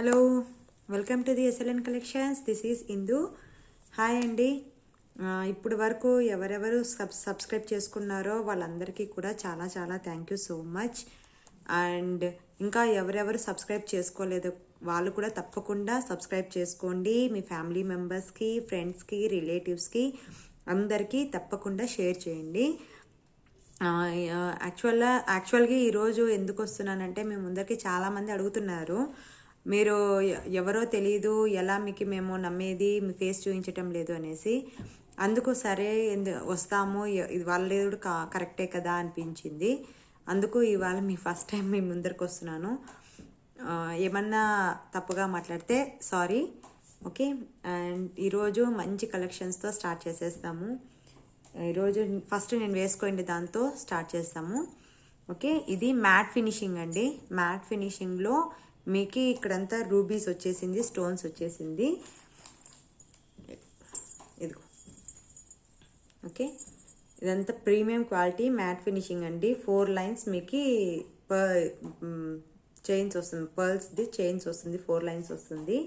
Hello, welcome to the SLN collections. This is Indu. Hi అండి. ఇప్పుడు వరకు ఎవరెవరు సబ్స్క్రైబ్ చేసుకున్నారో వాళ్ళందరికీ కూడా చాలా చాలా thank you so much. And ఇంకా ఎవరెవరు సబ్స్క్రైబ్ చేసుకోలేదో వాళ్ళు కూడా తప్పకుండా సబ్స్క్రైబ్ చేసుకోండి. మీ ఫ్యామిలీ మెంబర్స్కి, ఫ్రెండ్స్కి, అందరికీ తప్పకుండా షేర్ చేయండి. యాక్చువల్గా ఈరోజు ఎందుకు వస్తున్నానంటే, మేము ముందరికి చాలామంది అడుగుతున్నారు, మీరు ఎవరో తెలియదు, ఎలా మీకు మేము నమ్మేది, మీ ఫేస్ చూపించటం లేదు అనేసి. అందుకు సరే వస్తాము, ఇది వాళ్ళేడు కరెక్టే కదా అనిపించింది. అందుకు ఇవాళ మీ ఫస్ట్ టైం మీ ముందరికి వస్తున్నాను. ఏమన్నా తప్పుగా మాట్లాడితే సారీ, ఓకే. అండ్ ఈరోజు మంచి కలెక్షన్స్తో స్టార్ట్ చేసేస్తాము. ఈరోజు ఫస్ట్ నేను వేసుకోండి దాంతో స్టార్ట్ చేస్తాము, ఓకే. ఇది మ్యాట్ ఫినిషింగ్ అండి. మ్యాట్ ఫినిషింగ్లో మీకు ఇక్కడంతా రూబీస్ వచ్చేసింది, స్టోన్స్ వచ్చేసింది. ఇదిగో, ఓకే. ఇదంతా ప్రీమియం క్వాలిటీ మ్యాట్ ఫినిషింగ్ అండి. 4 లైన్స్ మీకు చైన్స్ వస్తుంది, పర్ల్స్ది చైన్స్ వస్తుంది, 4 లైన్స్ వస్తుంది.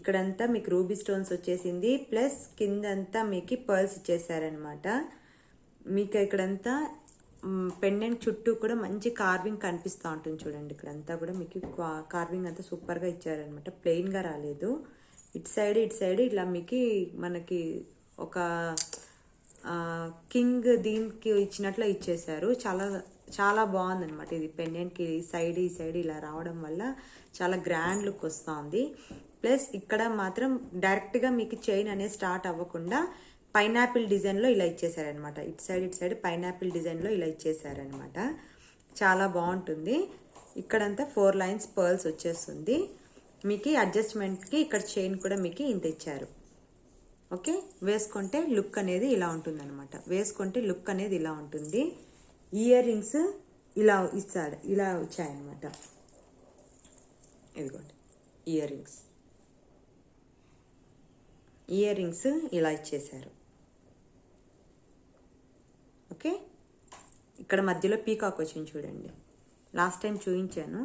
ఇక్కడంతా మీకు రూబీ స్టోన్స్ వచ్చేసింది, ప్లస్ కిందంతా మీకు పర్ల్స్ ఇచ్చేసారనమాట. మీకు ఇక్కడంతా పెండెంట్ చుట్టూ కూడా మంచి కార్వింగ్ కనిపిస్తూ ఉంటుంది చూడండి. ఇక్కడంతా కూడా మీకు కార్వింగ్ అంతా సూపర్గా ఇచ్చారనమాట, ప్లెయిన్గా రాలేదు. ఇటు సైడ్ ఇలా మీకు మనకి ఒక కింగ్ దీనికి ఇచ్చినట్లు ఇచ్చేసారు. చాలా చాలా బాగుందనమాట. ఇది పెండెంట్కి ఈ సైడ్ ఇలా రావడం వల్ల చాలా గ్రాండ్ లుక్ వస్తుంది. ప్లస్ ఇక్కడ మాత్రం డైరెక్ట్గా మీకు చైన్ అనేది స్టార్ట్ అవ్వకుండా పైనాపిల్ డిజైన్లో ఇలా ఇచ్చేసారనమాట. ఇటు సైడ్ పైనాపిల్ డిజైన్లో ఇలా ఇచ్చేసారనమాట. చాలా బాగుంటుంది. ఇక్కడంతా 4 లైన్స్ పర్ల్స్ వచ్చేస్తుంది. మీకు అడ్జస్ట్మెంట్కి ఇక్కడ చైన్ కూడా మీకు ఇంత ఇచ్చారు, ఓకే. వేసుకుంటే లుక్ అనేది ఇలా ఉంటుంది అనమాట. ఇలా ఉంటుంది. ఇయర్ రింగ్స్ ఇలా వచ్చాయన్నమాట. ఇదిగోండి ఇయర్ రింగ్స్ ఇలా ఇచ్చేసారు, ఓకే. ఇక్కడ మధ్యలో పీకాక్ వచ్చింది చూడండి. లాస్ట్ టైం చూపించాను,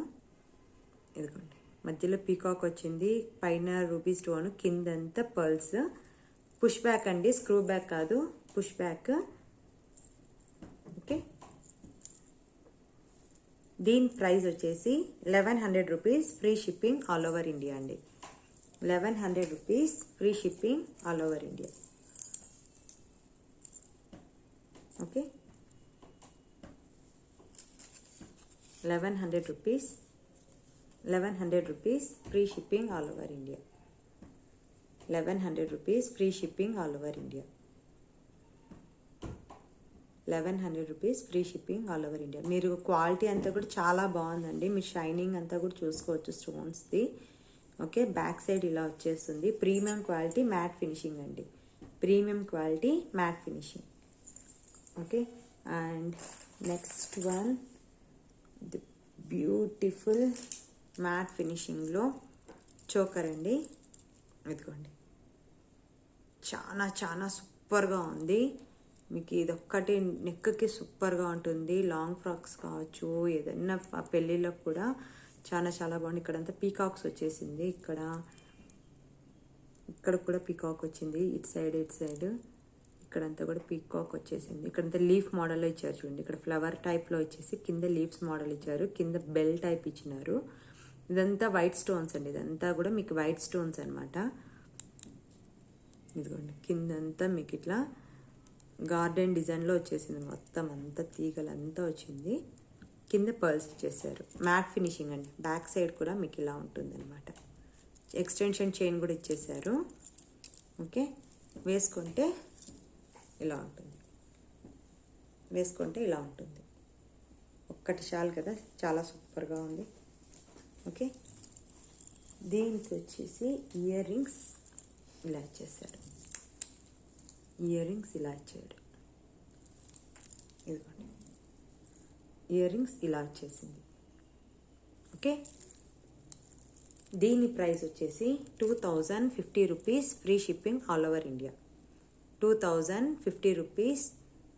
ఇదిగోండి మధ్యలో పీకాక్ వచ్చింది, పైన రూబీ స్టోన్, కిందంతా పర్ల్స్. పుష్ బ్యాక్ అండి, స్క్రూ బ్యాక్ కాదు, పుష్ బ్యాక్, ఓకే. దీని ప్రైస్ వచ్చేసి 1100 rupees, free shipping all over India అండి. 1100 rupees, free shipping all over India, okay. 1100 rupees, free shipping all over India. 1100 rupees, free shipping all over India. 1100 rupees, free shipping all over India. మీరు quality అంతా కూడా చాలా బాగుందండి. మీరు shining అంతా కూడా చూసుకోవచ్చు స్టోన్స్ది, ఓకే. బ్యాక్ సైడ్ ఇలా వచ్చేస్తుంది. ప్రీమియం క్వాలిటీ మ్యాట్ ఫినిషింగ్ అండి. Okay. And next one, the beautiful matte ఫినిషింగ్లో చోకర్ అండి. ఇదిగోండి, చాలా చాలా సూపర్గా ఉంది. మీకు ఇదొక్కటి నెక్కి సూపర్గా ఉంటుంది. లాంగ్ ఫ్రాక్స్ కావచ్చు, ఏదైనా పెళ్ళిళ్ళకు కూడా చాలా చాలా బాగుంది. ఇక్కడంతా పీకాక్స్ వచ్చేసింది. ఇక్కడ కూడా పీకాక్ వచ్చింది. ఇటు సైడ్ ఇక్కడంతా కూడా పీకాక్ వచ్చేసింది. ఇక్కడంతా లీఫ్ మోడల్లో ఇచ్చారు చూడండి. ఇక్కడ ఫ్లవర్ టైప్లో వచ్చేసి కింద లీవ్స్ మోడల్ ఇచ్చారు, కింద బెల్ టైప్ ఇచ్చినారు. ఇదంతా వైట్ స్టోన్స్ అండి. ఇదంతా కూడా మీకు వైట్ స్టోన్స్ అనమాట. ఇదిగోండి, కిందంతా మీకు ఇట్లా గార్డెన్ డిజైన్లో వచ్చేసింది. మొత్తం అంతా తీగలంతా వచ్చింది. కింద పర్ల్స్ ఇచ్చేసారు. మ్యాట్ ఫినిషింగ్ అండి. బ్యాక్ సైడ్ కూడా మీకు ఇలా ఉంటుంది అనమాట. ఎక్స్టెన్షన్ చైన్ కూడా ఇచ్చేసారు, ఓకే. వేసుకుంటే ఇలా ఉంటుంది. ఒక్కటి చాలు కదా, చాలా సూపర్గా ఉంది, ఓకే. దీనికి వచ్చేసి ఇయర్ రింగ్స్ ఇలా ఇచ్చేసారు. ఇదిగోండి, ఇయర్ రింగ్స్ ఇలా వచ్చేసింది, ఓకే. దీని ప్రైస్ వచ్చేసి 2050 rupees, free shipping all over India. 2050 rupees,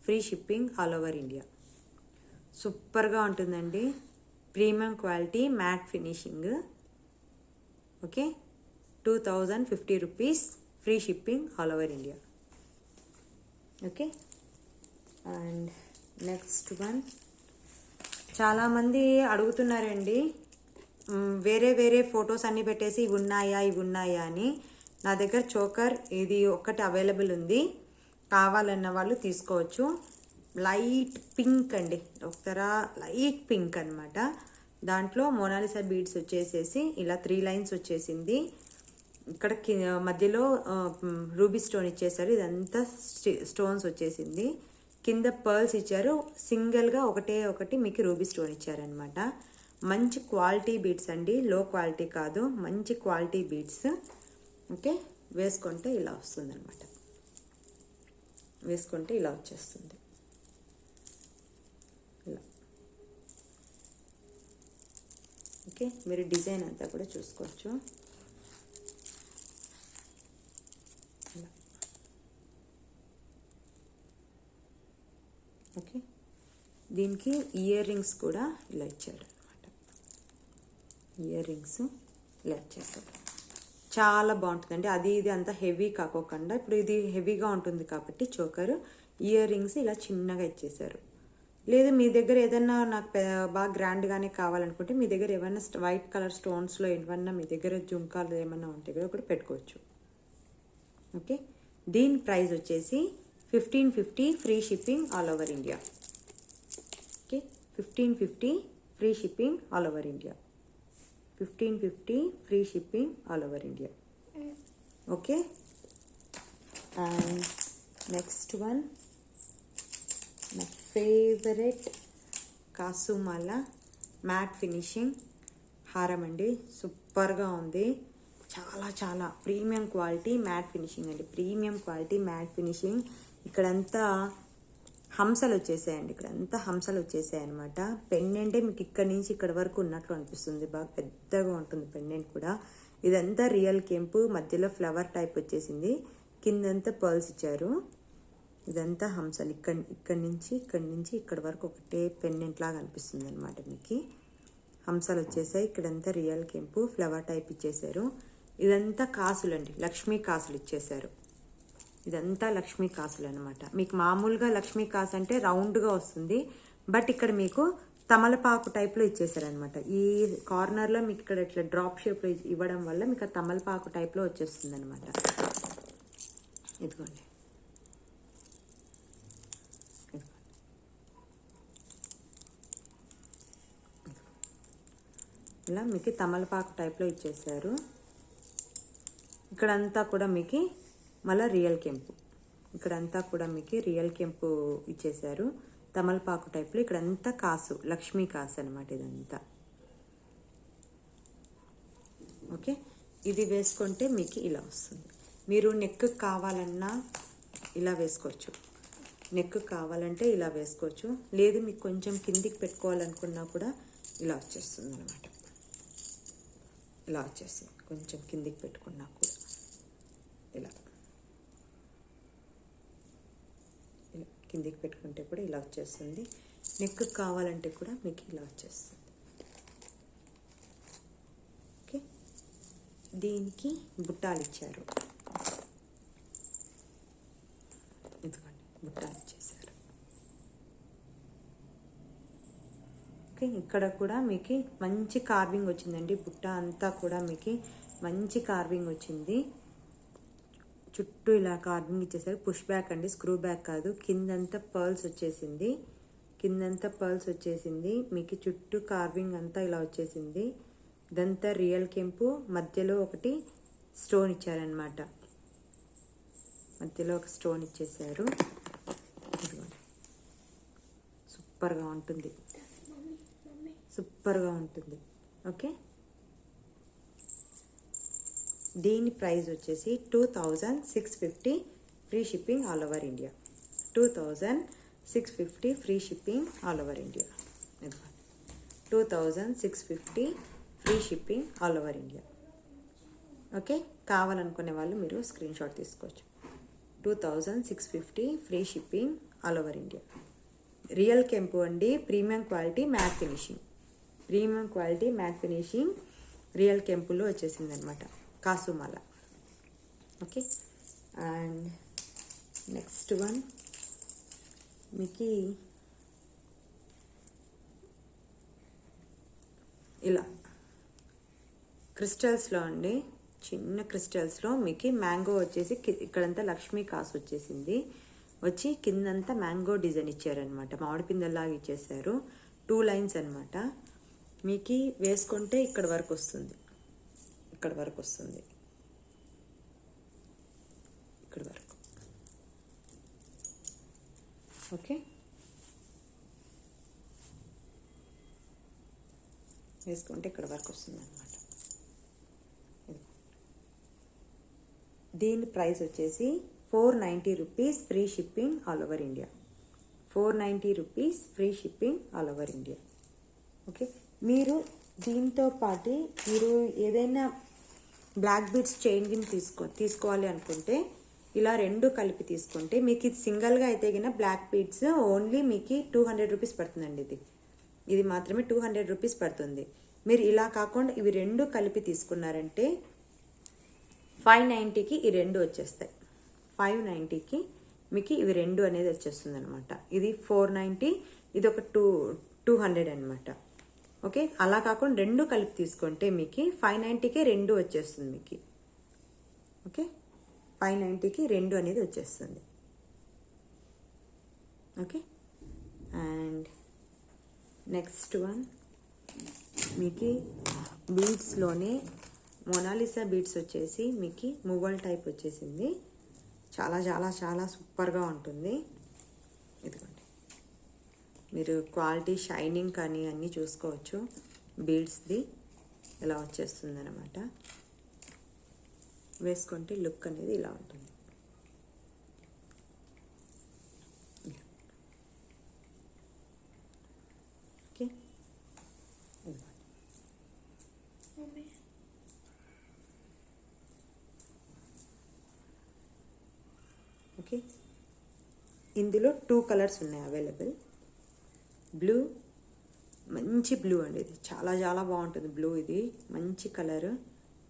free shipping all over India. సూపర్గా ఉంటుందండి. Premium quality matte finishing, okay, 2050 rupees, free shipping all over India. Okay, and next one చాలామంది అడుగుతున్నారండి, వేరే వేరే ఫొటోస్ అన్నీ పెట్టేసి ఇవి ఉన్నాయా అని. నా దగ్గర చోకర్ ఇది ఒక్కటి అవైలబుల్ ఉంది, కావాలన్న వాళ్ళు తీసుకోవచ్చు. లైట్ పింక్ అండి, ఒకసారి లైట్ పింక్ అనమాట. దాంట్లో మోనాలిసా బీడ్స్ వచ్చేసేసి ఇలా 3 లైన్స్ వచ్చేసింది. ఇక్కడ మధ్యలో రూబీ స్టోన్ ఇచ్చేసారు, ఇదంతా స్టోన్స్ వచ్చేసింది. కింద పర్ల్స్ ఇచ్చారు, సింగిల్గా ఒకటి మీకు రూబీ స్టోన్ ఇచ్చారనమాట. మంచి క్వాలిటీ బీడ్స్ అండి, లో క్వాలిటీ కాదు, మంచి క్వాలిటీ బీడ్స్. ఓకే, వేసుకుంటే ఇలా వస్తుంది అనమాట, వేసుకుంటే ఇలా వచ్చేస్తుంది. ఇలా ఓకే, మీరు డిజైన్ అంతా కూడా చూసుకోవచ్చు. ఓకే, దీనికి ఇయర్ రింగ్స్ కూడా ఇలా ఇచ్చారు అనమాట. ఇయర్ రింగ్స్ ఇలా ఇచ్చేస్తారు, చాలా బాగుంటుందండి. అది ఇది అంతా హెవీ కాకోకుండా, ఇప్పుడు ఇది హెవీగా ఉంటుంది కాబట్టి చోకర్, ఇయర్ రింగ్స్ ఇలా చిన్నగా ఇచ్చేసారు. లేదు మీ దగ్గర ఏదన్నా నాకు బాగా గ్రాండ్గానే కావాలనుకుంటే మీ దగ్గర ఏమైనా వైట్ కలర్ స్టోన్స్లో ఏమన్నా మీ దగ్గర జుంకాలు ఏమన్నా ఉంటే కూడా పెట్టుకోవచ్చు. ఓకే, దీని ప్రైస్ వచ్చేసి 1550, free shipping all over India. Okay, 1550 free shipping all over India. 1550 free shipping all over India. Okay, and next one నా ఫేవరెట్ కాసుమాల మ్యాట్ ఫినిషింగ్ హారం అండి. సూపర్గా ఉంది, చాలా చాలా ప్రీమియం క్వాలిటీ మ్యాట్ ఫినిషింగ్ అండి, ప్రీమియం క్వాలిటీ మ్యాట్ ఫినిషింగ్. ఇక్కడంతా హంసలు వచ్చేసాయండి, ఇక్కడంతా హంసలు వచ్చేసాయి అనమాట. పెండెంటే మీకు ఇక్కడ నుంచి ఇక్కడ వరకు ఉన్నట్లు అనిపిస్తుంది, బాగా పెద్దగా ఉంటుంది పెండెంట్ కూడా. ఇదంతా రియల్ కెంపు, మధ్యలో ఫ్లవర్ టైప్ వచ్చేసింది, కిందంతా పర్ల్స్ ఇచ్చారు. ఇదంతా హంసలు, ఇక్కడి నుంచి ఇక్కడ వరకు ఒకటే పెండెంట్ లాగా అనిపిస్తుంది అనమాట. మీకు హంసలు వచ్చేసాయి, ఇక్కడంతా రియల్ కెంపు, ఫ్లవర్ టైప్ ఇచ్చేసారు. ఇదంతా కాసులు అండి, లక్ష్మీ కాసులు ఇచ్చేసారు. ఇదంతా లక్ష్మీ కాసులు అనమాట. మీకు మామూలుగా లక్ష్మీ కాసు అంటే రౌండ్గా వస్తుంది, బట్ ఇక్కడ మీకు తమలపాకు టైప్లో ఇచ్చేసారనమాట. ఈ కార్నర్లో మీకు ఇక్కడ ఇట్లా డ్రాప్ షేప్లో ఇవ్వడం వల్ల మీకు ఆ తమలపాకు టైప్లో వచ్చేస్తుంది అనమాట. ఇదిగోండి, ఇలా మీకు తమలపాకు టైప్లో ఇచ్చేసారు. ఇక్కడంతా కూడా మీకు మళ్ళీ రియల్ కెంపు, ఇక్కడంతా కూడా మీకు రియల్ కెంపు ఇచ్చేసారు తమలపాకు టైప్లో. ఇక్కడంతా కాసు, లక్ష్మీ కాసు అనమాట ఇదంతా. ఓకే, ఇది వేసుకుంటే మీకు ఇలా వస్తుంది. మీరు నెక్ కావాలన్నా ఇలా వేసుకోవచ్చు, నెక్ కావాలంటే ఇలా వేసుకోవచ్చు. లేదు మీకు కొంచెం కిందికి పెట్టుకోవాలనుకున్నా కూడా ఇలా వచ్చేస్తుంది అనమాట. ఇలా వచ్చేస్తుంది, కొంచెం కిందికి పెట్టుకున్నా కూడా ఇలా కిందికి పెట్టుకుంటే కూడా ఇలా వచ్చేస్తుంది. నెక్ కావాలంటే కూడా మీకు ఇలా వచ్చేస్తుంది. ఓకే, దీనికి బుట్టాలు ఇచ్చారు, ఎందుకండి బుట్టాలు ఇచ్చేసారు. ఓకే, ఇక్కడ కూడా మీకు మంచి కార్వింగ్ వచ్చిందండి, బుట్ట అంతా కూడా మీకు మంచి కార్వింగ్ వచ్చింది. చుట్టూ ఇలా కార్వింగ్ ఇచ్చేసారు. పుష్ బ్యాక్ అండి, స్క్రూ బ్యాక్ కాదు. కిందంతా పర్ల్స్ వచ్చేసింది, కిందంతా పర్ల్స్ వచ్చేసింది. మీకు చుట్టూ కార్వింగ్ అంతా ఇలా వచ్చేసింది. ఇదంతా రియల్ కెంపు, మధ్యలో ఒకటి స్టోన్ ఇచ్చారనమాట, మధ్యలో ఒక స్టోన్ ఇచ్చేసారు. సూపర్గా ఉంటుంది, సూపర్గా ఉంటుంది. ఓకే, దీని ప్రైస్ వచ్చేసి 2650, free shipping all over India. 2650 free shipping all over India. 2650 free shipping all over India. Okay, కావాలనుకునే వాళ్ళు మీరు స్క్రీన్ షాట్ తీసుకోవచ్చు. 2650 free shipping all over India. Real కెంపు అండి, premium quality matte finishing, premium quality matte finishing. Real కెంపులో వచ్చేసింది అనమాట కాసుమాల. ఓకే, అండ్ నెక్స్ట్ వన్ మీకు ఇలా క్రిస్టల్స్లో అండి, చిన్న క్రిస్టల్స్లో మీకు మ్యాంగో వచ్చేసి ఇక్కడంతా లక్ష్మీ కాసు వచ్చేసింది, వచ్చి కిందంతా మ్యాంగో డిజైన్ ఇచ్చారనమాట, మామిడి పిందెల్లాగా ఇచ్చేసారు. 2 లైన్స్ అనమాట. మీకు వేసుకుంటే ఇక్కడ వరకు వస్తుంది, ఇక్కడ వరకు వస్తుంది, ఇక్కడ వరకు. ఓకే, వేసుకుంటే ఇక్కడ వరకు వస్తుంది అనమాట. దీని ప్రైస్ వచ్చేసి 490 rupees, free shipping all over India. 490 rupees, free shipping all over India. Okay, మీరు దీంతో పాటు మీరు ఏదైనా బ్లాక్ బీడ్స్ చైన్ గిన్ తీసుకోవాలి అనుకుంటే ఇలా 2 కలిపి తీసుకుంటే మీకు ఇది సింగిల్గా అయితే గిన బ్లాక్ బీడ్స్ ఓన్లీ మీకు 200 రూపీస్ పడుతుందండి. ఇది మాత్రమే 200 రూపీస్ పడుతుంది. మీరు ఇలా కాకుండా ఇవి 2 కలిపి తీసుకున్నారంటే 590కి ఈ 2 వచ్చేస్తాయి. 590కి మీకు ఇవి 2 అనేది వచ్చేస్తుంది అనమాట. ఇది 490, ఇది ఒక 200 అనమాట. ఓకే, అలా కాకుండా 2 కలిపి తీసుకుంటే మీకు 590కే 2 వచ్చేస్తుంది మీకు. ఓకే, 590కి 2 అనేది వచ్చేస్తుంది. ఓకే, అండ్ నెక్స్ట్ వన్ మీకు బీడ్స్లోనే మొనాలిసా బీడ్స్ వచ్చేసి మీకు మువ్వల్ టైప్ వచ్చేసింది. చాలా చాలా చాలా సూపర్గా ఉంటుంది. ఇదిగోండి, మీరు క్వాలిటీ షైనింగ్ కానీ అన్నీ చూసుకోవచ్చు. బీడ్స్ది ఇలా వచ్చేస్తుంది అనమాట. వేసుకుంటే లుక్ అనేది ఇలా ఉంటుంది. ఓకే, ఓకే, ఇందులో 2 కలర్స్ ఉన్నాయి అవైలబుల్. బ్లూ, మంచి బ్లూ అండి, ఇది చాలా చాలా బాగుంటుంది బ్లూ. ఇది మంచి కలర్,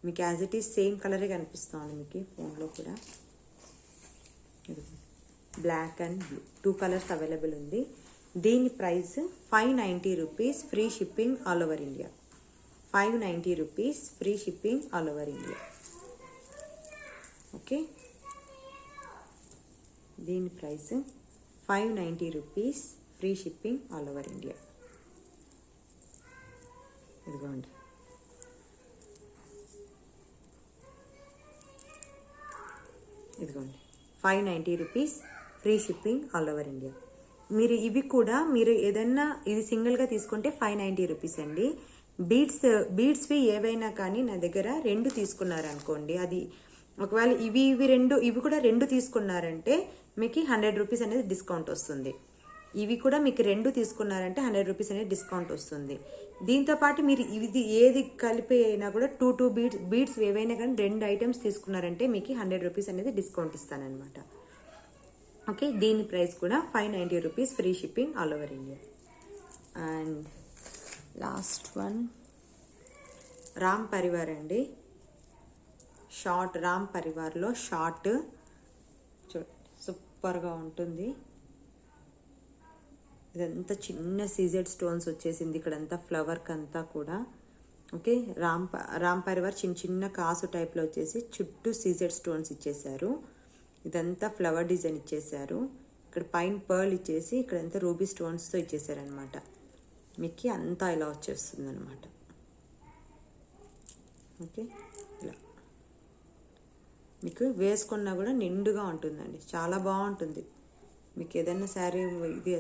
మీకు యాజ్ ఇట్ ఈస్ సేమ్ కలరే కనిపిస్తుంది మీకు ఫోన్లో కూడా. Black and blue 2 colours available ఉంది. దీని price 590 rupees, free shipping all over India. 590 rupees, free shipping all over India. Okay, దీని price 590 rupees, free shipping all over India. ఇదిగోండి, ఇదిగోండి 590 rupees, free shipping all over India. మీరు ఇవి కూడా మీరు ఏదన్నా ఇది సింగిల్గా తీసుకుంటే 590 రూపీస్ అండి. బీడ్స్వి ఏవైనా కానీ నా దగ్గర 2 తీసుకున్నారనుకోండి, అది ఒకవేళ ఇవి 2 ఇవి కూడా 2 తీసుకున్నారంటే మీకు 100 రూపీస్ అనేది డిస్కౌంట్ వస్తుంది. ఇవి కూడా మీకు 2 తీసుకున్నారంటే 100 రూపీస్ అనేది డిస్కౌంట్ వస్తుంది. దీంతోపాటు మీరు ఇది ఏది కలిపి అయినా కూడా 2 బీడ్స్ ఏవైనా కానీ 2 ఐటమ్స్ తీసుకున్నారంటే మీకు 100 రూపీస్ అనేది డిస్కౌంట్ ఇస్తానమాట. ఓకే, దీని ప్రైస్ కూడా 590 rupees, free shipping all over India. And last one Ram Parivar అండి. షార్ట్ రామ్ పరివార్లో షార్ట్ చూడండి, సూపర్గా ఉంటుంది. ఇదంతా చిన్న సీజెడ్ స్టోన్స్ వచ్చేసింది ఇక్కడంతా ఫ్లవర్కి అంతా కూడా. ఓకే, రామ్ పరివార్ చిన్న చిన్న కాసు టైప్లో వచ్చేసి చుట్టూ సీజెడ్ స్టోన్స్ ఇచ్చేసారు. ఇదంతా ఫ్లవర్ డిజైన్ ఇచ్చేసారు. ఇక్కడ పైన పర్ల్ ఇచ్చేసి ఇక్కడంతా రూబీ స్టోన్స్తో ఇచ్చేసారనమాట. మీకు అంతా ఇలా వచ్చేస్తుంది అనమాట. ఓకే, ఇలా మీకు వేసుకున్నా కూడా నిండుగా ఉంటుందండి, చాలా బాగుంటుంది. మీకు ఏదైనా శారీ ఇది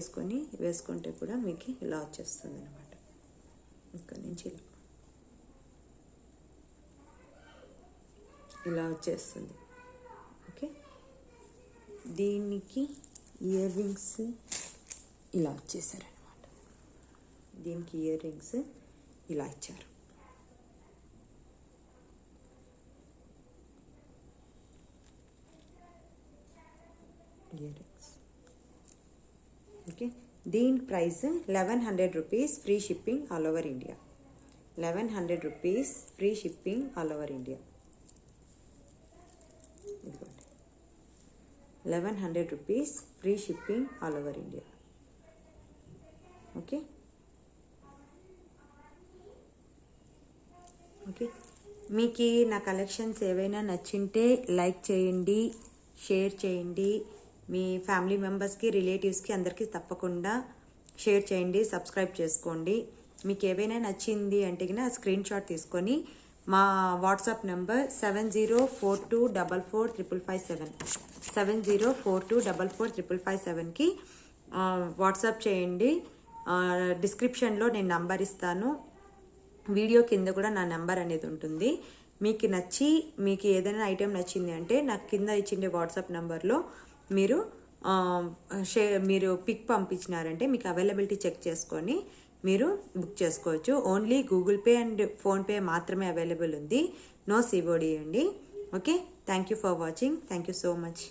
వేసుకుంటే కూడా మీకు ఇలా వచ్చేస్తుంది అనమాట. ఇక్కడ నుంచి ఇలా వచ్చేస్తుంది. ఓకే, దీనికి ఇయర్ రింగ్స్ ఇలా వచ్చేసారనమాట. దీనికి ఇయర్ రింగ్స్ ఇలా ఇచ్చారు. Ear rings. ఓకే, దీని price 1100 rupees, free shipping all over India. 1100 rupees free shipping all over India. ఇదిగోండి 1100 rupees free shipping all over India. Okay okay మీకు నా కలెక్షన్స్ ఏవైనా నచ్చింటే లైక్ చేయండి, షేర్ చేయండి, మీ ఫ్యామిలీ మెంబర్స్కి, రిలేటివ్స్కి అందరికీ తప్పకుండా షేర్ చేయండి, సబ్స్క్రైబ్ చేసుకోండి. మీకు ఏవైనా నచ్చింది అంటే కన్నా స్క్రీన్ షాట్ తీసుకొని మా వాట్సాప్ నెంబర్ 7042445557 7042445557కి వాట్సాప్ చేయండి. డిస్క్రిప్షన్లో నేను నంబర్ ఇస్తాను, వీడియో కింద కూడా నా నెంబర్ అనేది ఉంటుంది. మీకు నచ్చి మీకు ఏదైనా ఐటెం నచ్చింది అంటే నాకు కింద ఇచ్చిండే వాట్సాప్ నెంబర్లో మీరు పిక్ పంపించినారంటే మీకు అవైలబిలిటీ చెక్ చేసుకొని మీరు బుక్ చేసుకోవచ్చు. Only Google pay and PhonePe మాత్రమే అవైలబుల్ ఉంది, నో సిఓడి అండి. Okay, thank you for watching. Thank you so much.